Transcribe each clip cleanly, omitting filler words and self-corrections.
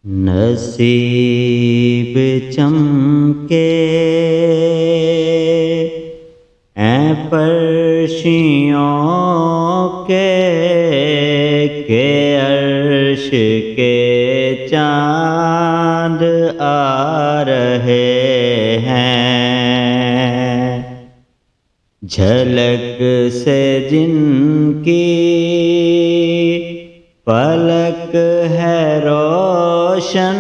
نصیب چمکے اے فرشیوں کے کہ عرش کے چاند آ رہے ہیں، جھلک سے جن کی فلک ہے روشن،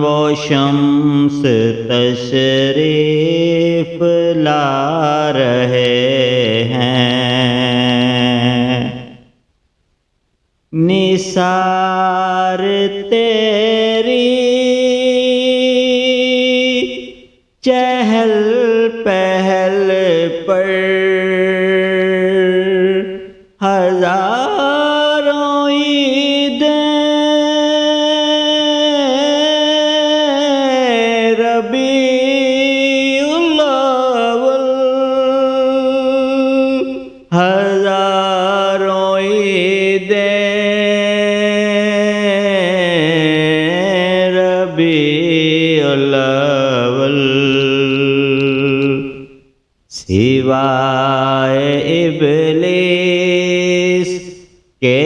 وہ شمس تشریف لا رہے ہیں۔ نثار تیری چہل پہل پر ہزاروں عیدیں ربیع الاول، ہزاروں عیدیں ربیع الاول، سوائے ابلیس کے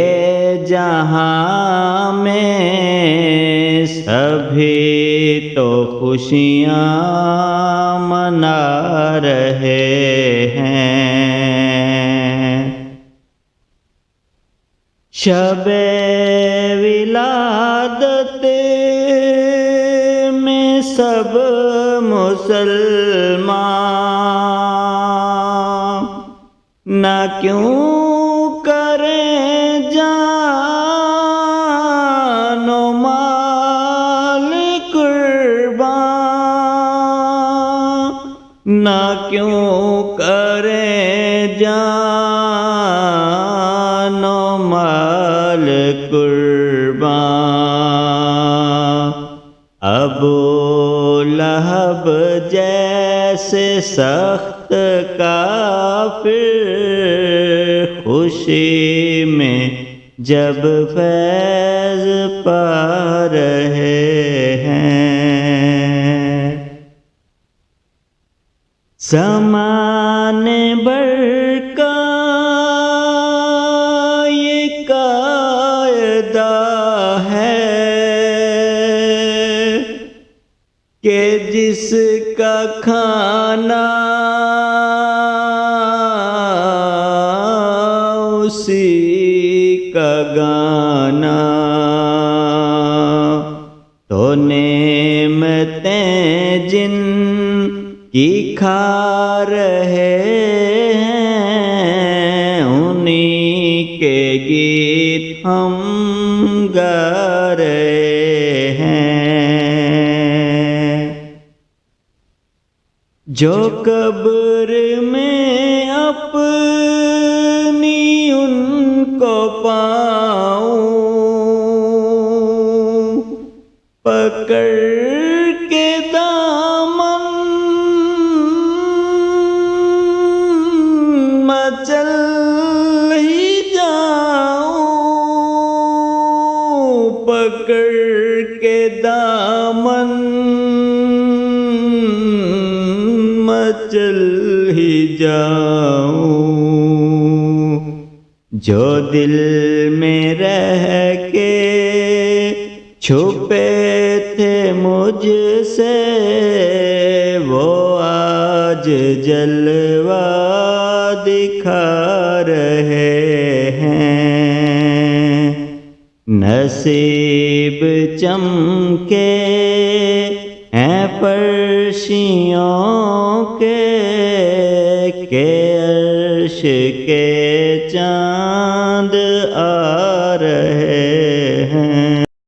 جہاں میں سبھی تو خوشیاں منا رہے ہیں۔ شب ولادت میں سب مسلمان نہ کیوں کریں جان و مال قربان، نہ کیوں کریں جان و مال قربان۔ ابو لہب جیسے سخت کافر خوشی میں جب فیض پا رہے ہیں۔ زمانے بھر کا یہ قاعدہ ہے کہ جس کا کھانا اسی کا گانا، تو نعمتیں جن کی کھا رہے ہیں انہی کے گیت ہم گا رہے ہیں۔ جو قبر میں اپنی ان کو پاؤں پکڑ کے دامن مچل ہی جاؤں، پکڑ کے دامن مچل ہی جاؤں۔ جو دل میں رہ کے چھپے تھے مجھ سے وہ آج جلوہ دکھا رہے ہیں۔ نصیب چمکے اے فرشیوں کے کہ عرش کے چاند آ رہے